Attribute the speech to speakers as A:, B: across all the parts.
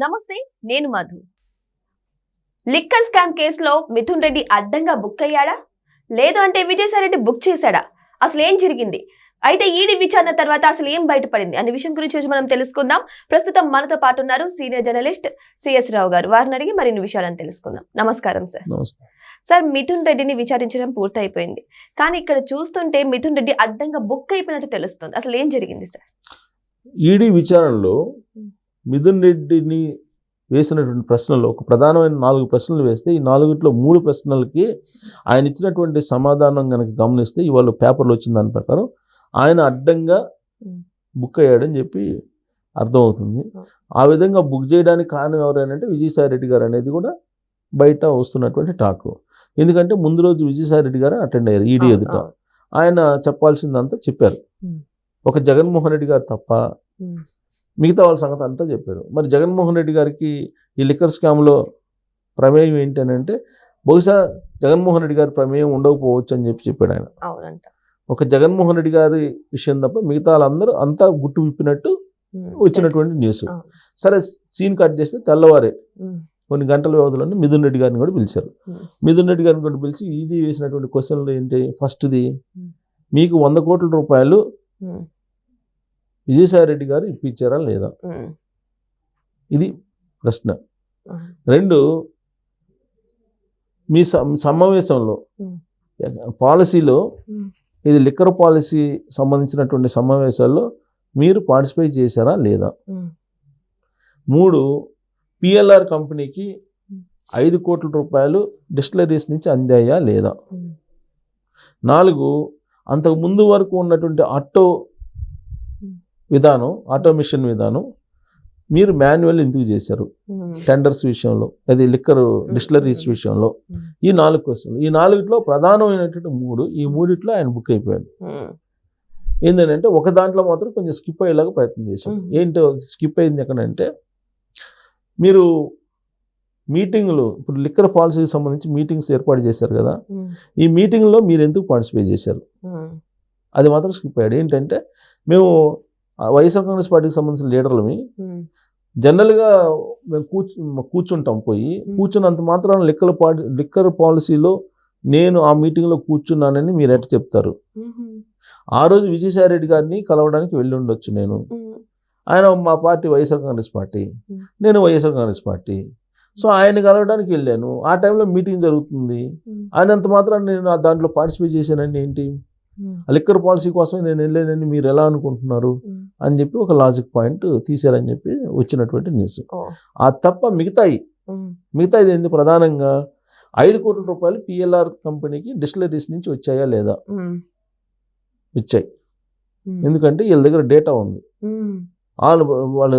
A: నమస్తే, నేను Madhu. Liquor scam కేసులో మిథున్ రెడ్డి అడ్డంగా బుక్ అయ్యాడా, లేదు అంటే విజయసాయిరెడ్డి బుక్ చేశాడా, అసలు ఏం జరిగింది? అయితే ఈడీ విచారణ తర్వాత అసలు ఏం బయటపడింది అనే విషయం గురించి మనం తెలుసుకుందాం. ప్రస్తుతం మనతో పాటు ఉన్నారు సీనియర్ జర్నలిస్ట్ సిఎస్ రావు గారు. వారిని అడిగి మరిన్ని విషయాలను తెలుసుకుందాం. నమస్కారం సార్. సార్, మిథున్ రెడ్డిని విచారించడం పూర్తయిపోయింది, కానీ ఇక్కడ చూస్తుంటే మిథున్ రెడ్డి అడ్డంగా బుక్ అయిపోయినట్టు తెలుస్తుంది. అసలు ఏం జరిగింది సార్?
B: ఈడీ విచారణలో మిథున్ రెడ్డిని వేసినటువంటి ప్రశ్నలు ఒక ప్రధానమైన 4 ప్రశ్నలు వేస్తే ఈ 4ట్లో 3 ప్రశ్నలకి ఆయన ఇచ్చినటువంటి సమాధానం కనుక గమనిస్తే ఇవాళ పేపర్లో వచ్చిన దాని ప్రకారం ఆయన అడ్డంగా బుక్ అయ్యాడని చెప్పి అర్థమవుతుంది. ఆ విధంగా బుక్ చేయడానికి కారణం ఎవరైనా విజయసాయిరెడ్డి గారు అనేది కూడా బయట వస్తున్నటువంటి టాక్. ఎందుకంటే ముందు రోజు విజయసాయిరెడ్డి గారు అటెండ్ అయ్యారు ఈడీ ఎదుట. ఆయన చెప్పాల్సిందంతా చెప్పారు. ఒక జగన్మోహన్ రెడ్డి గారు తప్ప మిగతా వాళ్ళ సంగతి అంతా చెప్పారు. మరి జగన్మోహన్ రెడ్డి గారికి ఈ లిక్కర్ స్కామ్లో ప్రమేయం ఏంటి అని అంటే బహుశా జగన్మోహన్ రెడ్డి గారి ప్రమేయం ఉండకపోవచ్చు అని చెప్పాడు ఆయన. ఒక జగన్మోహన్ రెడ్డి గారి విషయం తప్ప మిగతా వాళ్ళందరూ అంతా గుట్టు విప్పినట్టు వచ్చినటువంటి న్యూస్. సరే, సీన్ కట్ చేస్తే తెల్లవారే కొన్ని గంటల వ్యవధిలోనే మిథున్ రెడ్డి గారిని కూడా పిలిచారు. మిథున్ రెడ్డి గారిని కూడా పిలిచి ఈడీ వేసినటువంటి క్వశ్చన్లు ఏంటి? ఫస్ట్ది, మీకు 100 కోట్ల రూపాయలు విజయసాయిరెడ్డి గారు ఇప్పించారా లేదా? ఇది ప్రశ్న. 2, మీ సమావేశంలో పాలసీలో ఇది లిక్కర్ పాలసీ సంబంధించినటువంటి సమావేశాల్లో మీరు పార్టిసిపేట్ చేశారా లేదా? 3, పిఎల్ఆర్ కంపెనీకి 5 కోట్ల రూపాయలు డిస్టిలరీస్ నుంచి అందాయా లేదా? 4, అంతకు ముందు వరకు ఉన్నటువంటి ఆటోమేషన్ విధానం మీరు మాన్యువల్ ఎందుకు చేశారు టెండర్స్ విషయంలో, అది లిక్కర్ డిస్టిలరీస్ విషయంలో? ఈ 4 క్వశ్చన్లు. ఈ 4ట్లో ప్రధానమైనటువంటి 3, ఈ 3ట్లో ఆయన బుక్ అయిపోయాడు. ఏంటంటే ఒక దాంట్లో మాత్రం కొంచెం స్కిప్ అయ్యేలాగా ప్రయత్నం చేశాడు. ఏంటో స్కిప్ అయింది ఎక్కడంటే, మీరు మీటింగ్లు ఇప్పుడు లిక్కర్ పాలసీకి సంబంధించి మీటింగ్స్ ఏర్పాటు చేశారు కదా, ఈ మీటింగ్లో మీరు ఎందుకు పార్టిసిపేట్ చేశారు అది మాత్రం స్కిప్ అయ్యాడు. ఏంటంటే, మేము వైఎస్ఆర్ కాంగ్రెస్ పార్టీకి సంబంధించిన లీడర్లమి జనరల్గా మేము కూర్చుంటాం, కూర్చున్నంత మాత్రాన లిక్కర్ పాలసీలో నేను ఆ మీటింగ్లో కూర్చున్నానని మీరు ఎట్లా చెప్తారు? ఆ రోజు విజయసాయిరెడ్డి గారిని కలవడానికి వెళ్ళి ఉండొచ్చు నేను. ఆయన మా పార్టీ వైఎస్ఆర్ కాంగ్రెస్ పార్టీ, నేను వైఎస్ఆర్ కాంగ్రెస్ పార్టీ. సో ఆయన కలవడానికి వెళ్ళాను. ఆ టైంలో మీటింగ్ జరుగుతుంది. ఆయనంత మాత్రాన నేను దాంట్లో పార్టిసిపేట్ చేశానండి ఏంటి? లిక్కర్ పాలసీ కోసం నేను వెళ్ళానని మీరు ఎలా అనుకుంటున్నారు అని చెప్పి ఒక లాజిక్ పాయింట్ తీశారని చెప్పి వచ్చినటువంటి న్యూస్. ఆ తప్ప మిగతాది ఏంది? ప్రధానంగా 5 కోట్ల రూపాయలు పిఎల్ఆర్ కంపెనీకి డిస్టిలరీస్ నుంచి వచ్చాయా లేదా? వచ్చాయి. ఎందుకంటే వీళ్ళ దగ్గర డేటా ఉంది. వాళ్ళు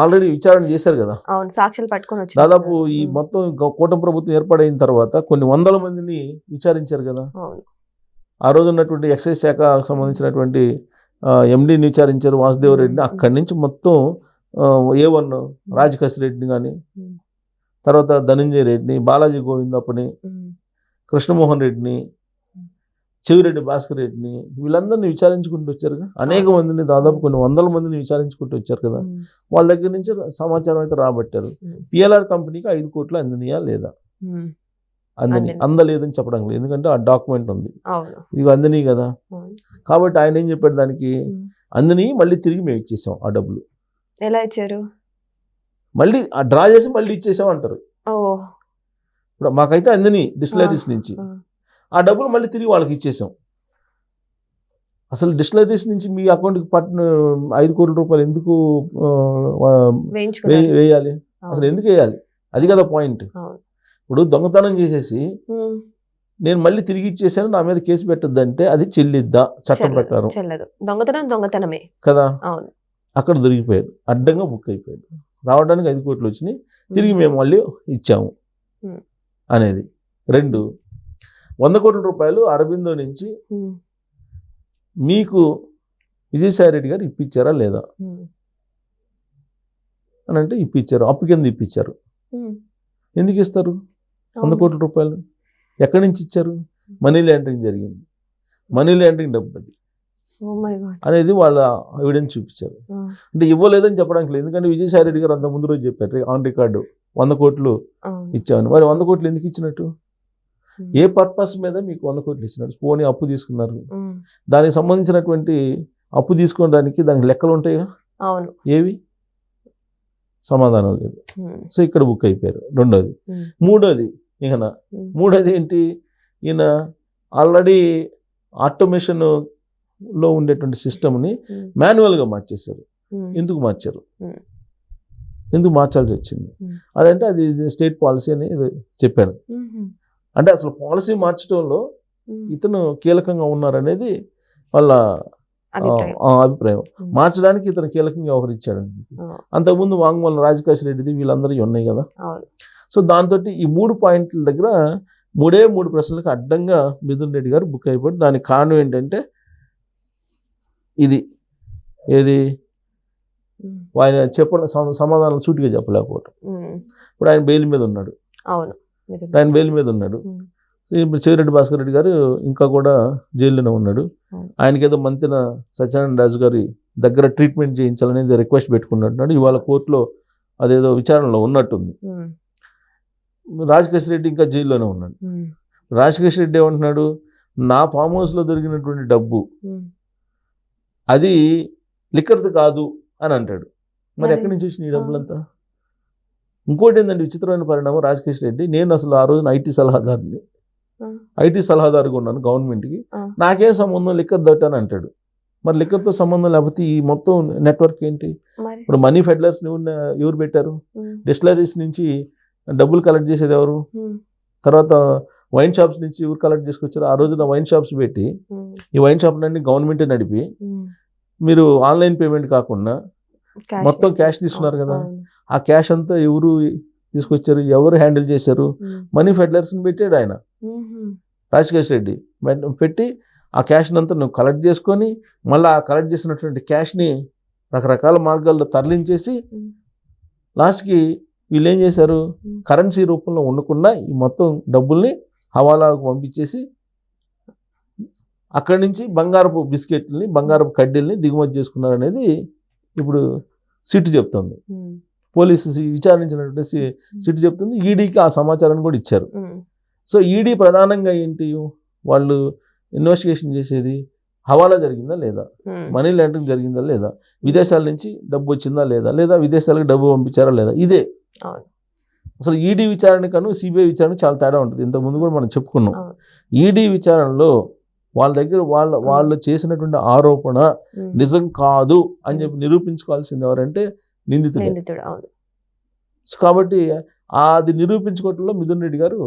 B: ఆల్రెడీ విచారణ చేశారు కదా,
A: సాక్ష్యాలు పట్టుకొని వచ్చి. దాదాపు
B: ఈ మొత్తం కూటమి ప్రభుత్వం ఏర్పాటైన తర్వాత కొన్ని 100 మందిని విచారించారు కదా. ఆ రోజు ఉన్నటువంటి ఎక్సైజ్ శాఖకు సంబంధించినటువంటి ఎండీని విచారించారు, వాసుదేవ్ రెడ్డిని. అక్కడి నుంచి మొత్తం A1 రాజకేశ్ రెడ్డిని కానీ, తర్వాత ధనంజయ రెడ్డిని, బాలాజీ గోవిందప్పని, కృష్ణమోహన్ రెడ్డిని, చెవిరెడ్డి భాస్కర్ రెడ్డిని, వీళ్ళందరినీ విచారించుకుంటూ వచ్చారు కదా. అనేక మందిని, దాదాపు కొన్ని 100 మందిని విచారించుకుంటూ వచ్చారు కదా. వాళ్ళ దగ్గర నుంచి సమాచారం అయితే రాబట్టారు. పిఎల్ఆర్ కంపెనీకి 5 కోట్లు అందినయా లేదా? అందలేదని చెప్పడం లేదు, ఎందుకంటే ఆ డాక్యుమెంట్ ఉంది. ఇది అందని కదా. కాబట్టి ఆయన ఏం చెప్పాడు, దానికి అందని మళ్ళీ తిరిగి మేము ఇచ్చేసాం ఆ డబ్బులు.
A: ఎలా ఇచ్చారు?
B: మళ్ళీ ఆ డ్రా చేసి మళ్ళీ ఇచ్చేసాం అంటారు. ఇప్పుడు మాకైతే అందని డిస్టిలరీస్ నుంచి ఆ డబ్బులు మళ్ళీ తిరిగి వాళ్ళకి ఇచ్చేసాం. అసలు డిస్టిలరీస్ నుంచి మీ అకౌంట్కి 5 కోట్ల రూపాయలు ఎందుకు వేయాలి? అసలు ఎందుకు వేయాలి? అది కదా పాయింట్. ఇప్పుడు దొంగతనం చేసేసి నేను మళ్ళీ తిరిగి ఇచ్చేసాను, నా మీద కేసు పెట్టద్దంటే అది చెల్లిద్దా చట్టం ప్రకారం?
A: దొంగతనమే కదా.
B: అక్కడ దొరికిపోయాడు, అడ్డంగా బుక్ అయిపోయాడు. రావడానికి 5 కోట్లు వచ్చినాయి, తిరిగి మేము మళ్ళీ ఇచ్చాము అనేది. 2, 100 కోట్ల రూపాయలు అరబిందో నుంచి మీకు విజయసాయిరెడ్డి గారు ఇప్పించారా లేదా అని అంటే ఇప్పించారు. అప్పు కింద ఇప్పించారు. ఎందుకు ఇస్తారు 100 కోట్ల రూపాయలు? ఎక్కడి నుంచి ఇచ్చారు? మనీ లాండరింగ్ జరిగింది. మనీ లాండరింగ్ డబ్బు అది.
A: Oh my God.
B: అనేది వాళ్ళ ఎవిడెన్స్ చూపించారు. అంటే ఇవ్వలేదని చెప్పడానికి లేదు, ఎందుకంటే విజయసాయి రెడ్డి గారు అంత ముందు రోజు చెప్పారు ఆన్ రికార్డు 100 కోట్లు ఇచ్చామని. మరి 100 కోట్లు ఎందుకు ఇచ్చినట్టు, ఏ పర్పస్ మీద మీకు 100 కోట్లు ఇచ్చినట్టు? పోనీ అప్పు తీసుకున్నారు, దానికి సంబంధించినటువంటి అప్పు తీసుకోవడానికి దానికి లెక్కలు ఉంటాయిగా, ఏవి సమాధానం లేదు. సో ఇక్కడ బుక్ అయిపోయారు. రెండోది. మూడోది ఏంటి, ఈయన ఆల్రెడీ ఆటోమేషన్లో ఉండేటువంటి సిస్టమ్ని మాన్యువల్గా మార్చేశారు. ఎందుకు మార్చారు, ఎందుకు మార్చాల్సి వచ్చింది? అదంటే అది స్టేట్ పాలసీ అని చెప్పాను. అంటే అసలు పాలసీ మార్చడంలో ఇతను కీలకంగా ఉన్నారనేది వాళ్ళ అభిప్రాయం. మార్చడానికి ఇతను కీలకంగా వ్యవహరించాడండి. అంతకుముందు వాంగ్మూలం రాజకేష్ రెడ్డిది వీళ్ళందరూ ఉన్నాయి కదా. సో దాంతో ఈ 3 పాయింట్ల దగ్గర 3 ప్రశ్నలకు అడ్డంగా మిథున్ రెడ్డి గారు బుక్ అయిపోయి, దానికి కారణం ఏంటంటే ఇది ఏది ఆయన సమాధానం సూటిగా చెప్పలేకపోవటం. ఇప్పుడు ఆయన బెయిల్ మీద ఉన్నాడు. ఇప్పుడు చెవిరెడ్డి భాస్కర్ రెడ్డి గారు ఇంకా కూడా జైల్లోనే ఉన్నాడు. ఆయనకేదో మంత్రిన సత్యనారాయణ రాజు గారి దగ్గర ట్రీట్మెంట్ చేయించాలనేది రిక్వెస్ట్ పెట్టుకున్నట్టున్నాడు. ఇవాళ కోర్టులో అదేదో విచారణలో ఉన్నట్టుంది. రాజకేష్ రెడ్డి ఇంకా జైల్లోనే ఉన్నాడు. రాజకేష్ రెడ్డి ఏమంటున్నాడు, నా ఫామ్ హౌస్లో దొరికినటువంటి డబ్బు అది లిక్కర్ది కాదు అని అంటాడు. మరి ఎక్కడి నుంచి వచ్చిన ఈ డబ్బులంతా? ఇంకోటి ఏంటంటే విచిత్రమైన పరిణామం, రాజకేష్ రెడ్డి నేను అసలు ఆ రోజున ఐటీ సలహాదారుగా ఉన్నాను గవర్నమెంట్కి, నాకేం సంబంధం లిక్కర్ దట్టు అని అంటాడు. మరి లిక్కర్తో సంబంధం లేకపోతే ఈ మొత్తం నెట్వర్క్ ఏంటి? ఇప్పుడు మనీ ఫెడ్లర్స్ని ఎవరు పెట్టారు? డిస్టిలరీస్ నుంచి డబ్బులు కలెక్ట్ చేసేది ఎవరు? తర్వాత వైన్ షాప్స్ నుంచి ఎవరు కలెక్ట్ చేసుకొచ్చారు? ఆ రోజున వైన్ షాప్స్ పెట్టి ఈ వైన్ షాప్ అన్ని గవర్నమెంటే నడిపి మీరు ఆన్లైన్ పేమెంట్ కాకుండా మొత్తం క్యాష్ తీసుకున్నారు కదా. ఆ క్యాష్ అంతా ఎవరు తీసుకొచ్చారు, ఎవరు హ్యాండిల్ చేశారు? మనీ ఫెడ్లర్స్ని పెట్టాడు ఆయన, రాజకేష్ రెడ్డి పెట్టి ఆ క్యాష్ని అంతా నువ్వు కలెక్ట్ చేసుకొని మళ్ళీ ఆ కలెక్ట్ చేసినటువంటి క్యాష్ని రకరకాల మార్గాల్లో తరలించేసి లాస్ట్కి వీళ్ళు ఏం చేశారు, కరెన్సీ రూపంలో ఉండకుండా ఈ మొత్తం డబ్బుల్ని హవాలాకు పంపించేసి అక్కడి నుంచి బంగారపు బిస్కెట్లని బంగారపు కడ్డీల్ని దిగుమతి చేసుకున్నారు అనేది ఇప్పుడు సిట్ చెప్తుంది. పోలీసు విచారించినటువంటి సిట్ చెప్తుంది. ఈడీకి ఆ సమాచారాన్ని కూడా ఇచ్చారు. సో ఈడీ ప్రధానంగా ఏంటి, వాళ్ళు ఇన్వెస్టిగేషన్ చేసేది హవాలా జరిగిందా లేదా, మనీ లాండరింగ్ జరిగిందా లేదా, విదేశాల నుంచి డబ్బు వచ్చిందా లేదా, లేదా విదేశాలకు డబ్బు పంపించారా లేదా. ఇదే అసలు ఈడీ విచారణ కన్నా సిబిఐ విచారణ చాలా తేడా ఉంటుంది. ఇంతకుముందు కూడా మనం చెప్పుకున్నాం. ఈడీ విచారణలో వాళ్ళ దగ్గర వాళ్ళు చేసినటువంటి ఆరోపణ నిజం కాదు అని చెప్పి నిరూపించుకోవాల్సింది ఎవరంటే నిందితుడు. సో కాబట్టి అది నిరూపించుకోవడంలో మిథున్ రెడ్డి గారు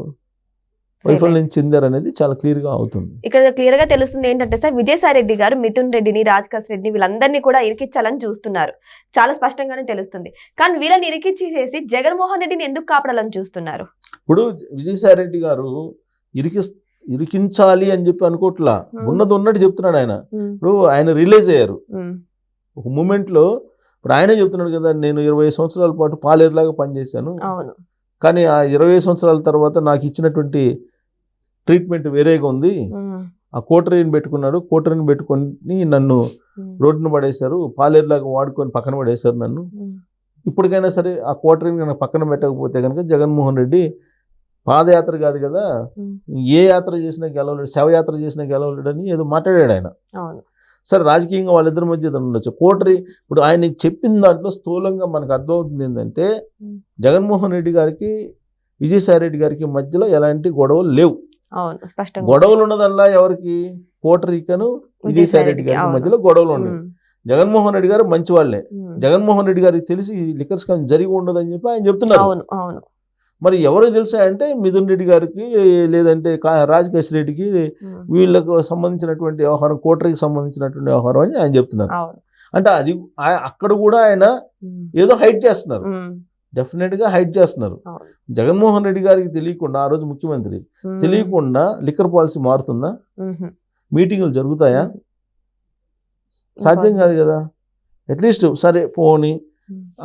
B: వైఫల్యం చెందారనేది చాలా క్లియర్గా అవుతుంది.
A: ఇక్కడ క్లియర్గా తెలుస్తుంది ఏంటంటే సార్, విజయసాయి రెడ్డి గారు మిథున్ రెడ్డిని, రాజకేష్ రెడ్డిని వీళ్ళందరినీ కూడా ఇరికించాలని చూస్తున్నారు. చాలా స్పష్టంగానే తెలుస్తుంది. కానీ వీళ్ళని ఇరికించేసి జగన్మోహన్ రెడ్డిని ఎందుకు కాపాడాలని చూస్తున్నారు?
B: ఇప్పుడు విజయసాయి రెడ్డి గారు ఇరికించాలి అని చెప్పి అనుకోవట్లా, ఉన్నది ఉన్నట్టు చెప్తున్నాడు ఆయన. ఇప్పుడు ఆయన రిలీజ్ అయ్యారు ఒక మూమెంట్లో. ఇప్పుడు ఆయనే చెప్తున్నాడు కదా, నేను 20 సంవత్సరాల పాటు పాలేరులాగా పనిచేశాను, కానీ ఆ 20 సంవత్సరాల తర్వాత నాకు ఇచ్చినటువంటి ట్రీట్మెంట్ వేరేగా ఉంది. ఆ కోటరీని పెట్టుకున్నాడు, కోటరీని పెట్టుకొని నన్ను రోడ్డును పడేశారు, పాలేరులాగా వాడుకొని పక్కన పడేశారు నన్ను. ఇప్పటికైనా సరే ఆ కోటరీని కనుక పక్కన పెట్టకపోతే కనుక జగన్మోహన్ రెడ్డి పాదయాత్ర కాదు కదా, ఏ యాత్ర చేసినా గెలవలేడు, శవయాత్ర చేసినా గెలవలేడు అని ఏదో మాట్లాడాడు ఆయన. సరే రాజకీయంగా వాళ్ళిద్దరి మధ్య ఉండొచ్చు. కోటరీ ఇప్పుడు ఆయన చెప్పిన దాంట్లో స్థూలంగా మనకు అర్థమవుతుంది ఏంటంటే, జగన్మోహన్ రెడ్డి గారికి విజయసాయి రెడ్డి గారికి మధ్యలో ఎలాంటి గొడవలు లేవు. గొడవలు ఉన్నదల్లా ఎవరికి, కోటరీకను విజయసాయి రెడ్డి గారికి మధ్యలో గొడవలు ఉన్నాయి. జగన్మోహన్ రెడ్డి గారు మంచి వాళ్ళే. జగన్మోహన్ రెడ్డి గారికి తెలిసి లిక్కర్ స్కామ్ జరిగి ఉండదని చెప్పి ఆయన చెప్తున్నారు. మరి ఎవరు తెలుసా అంటే మిథున్ రెడ్డి గారికి, లేదంటే రాజకేష్ రెడ్డికి, వీళ్ళకు సంబంధించినటువంటి వ్యవహారం, కోటరీకి సంబంధించినటువంటి వ్యవహారం అని ఆయన చెప్తున్నారు. అంటే అది అక్కడ కూడా ఆయన ఏదో హైడ్ చేస్తున్నారు, డెఫినెట్గా హైడ్ చేస్తున్నారు. జగన్మోహన్ రెడ్డి గారికి తెలియకుండా, ఆ రోజు ముఖ్యమంత్రి తెలియకుండా లిక్కర్ పాలసీ మారుతుందా? మీటింగులు జరుగుతాయా? సాధ్యం కాదు కదా. అట్లీస్ట్ సరే పోనీ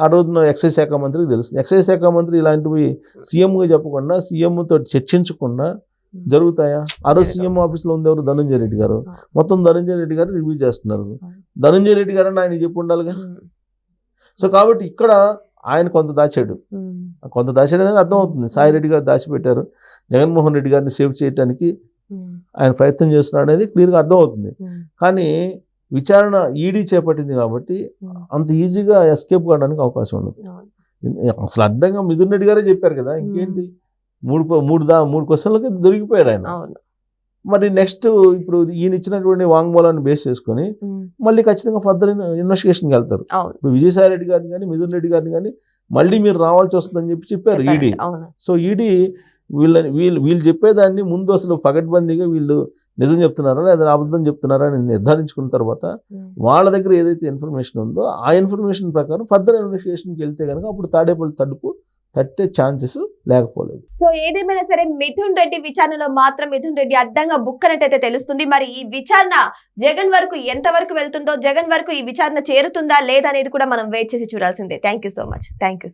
B: ఆ రోజున ఎక్సైజ్ శాఖ మంత్రికి తెలుస్తుంది. ఎక్సైజ్ శాఖ మంత్రి ఇలాంటివి సీఎంగా చెప్పకుండా, సీఎంతో చర్చించకుండా జరుగుతాయా? ఆ రోజు సీఎం ఆఫీస్లో ఉంది ఎవరు? ధనంజయ రెడ్డి గారు. మొత్తం ధనంజయ రెడ్డి గారు రివ్యూ చేస్తున్నారు. ధనంజయ రెడ్డి గారు అని ఆయన చెప్పి ఉండాలిగా. సో కాబట్టి ఇక్కడ ఆయన కొంత దాచాడు అనేది అర్థమవుతుంది. సాయి రెడ్డి గారు దాచిపెట్టారు, జగన్మోహన్ రెడ్డి గారిని సేవ్ చేయడానికి ఆయన ప్రయత్నం చేస్తున్నాడు అనేది క్లియర్గా అర్థమవుతుంది. కానీ విచారణ ఈడీ చేపట్టింది కాబట్టి అంత ఈజీగా ఎస్కేప్ కావడానికి అవకాశం ఉండదు. అసలు అడ్డంగా మిథున్ రెడ్డి గారే చెప్పారు కదా, ఇంకేంటి, మూడు క్వశ్చన్లకి దొరికిపోయాడు ఆయన. మరి నెక్స్ట్ ఇప్పుడు ఈయన ఇచ్చినటువంటి వాంగ్మూలాన్ని బేస్ చేసుకొని మళ్ళీ ఖచ్చితంగా ఫర్దర్ ఇన్వెస్టిగేషన్కి వెళ్తారు. ఇప్పుడు విజయసాయి రెడ్డి గారిని కానీ మిథున్ రెడ్డి గారిని కానీ మళ్ళీ మీరు రావాల్సి వస్తుందని చెప్పారు ఈడీ. సో ఈడీ వీళ్ళు చెప్పేదాన్ని ముందు అసలు పకడ్బందీగా వీళ్ళు నిజం చెప్తున్నారా లేదా అబద్ధం చెప్తున్నారా అని నిర్ధారించుకున్న తర్వాత వాళ్ళ దగ్గర ఏదైతే ఇన్ఫర్మేషన్ ఉందో ఆ ఇన్ఫర్మేషన్ ప్రకారం ఫర్దర్ ఇన్వెస్టిగేషన్కి వెళ్తే కనుక అప్పుడు తాడేపల్లి తడుపు తట్టే ఛాన్సెస్ లేకపోలేదు.
A: సో ఏదేమైనా సరే మిథున్ రెడ్డి విచారణలో మాత్రం మిథున్ రెడ్డి అడ్డంగా బుక్కనట్టయితే తెలుస్తుంది. మరి ఈ విచారణ జగన్ వరకు ఎంత వరకు వెళ్తుందో, జగన్ వరకు ఈ విచారణ చేరుతుందా లేదా అనేది కూడా మనం వెయిట్ చేసి చూడాల్సిందే. Thank you so much. Thank you.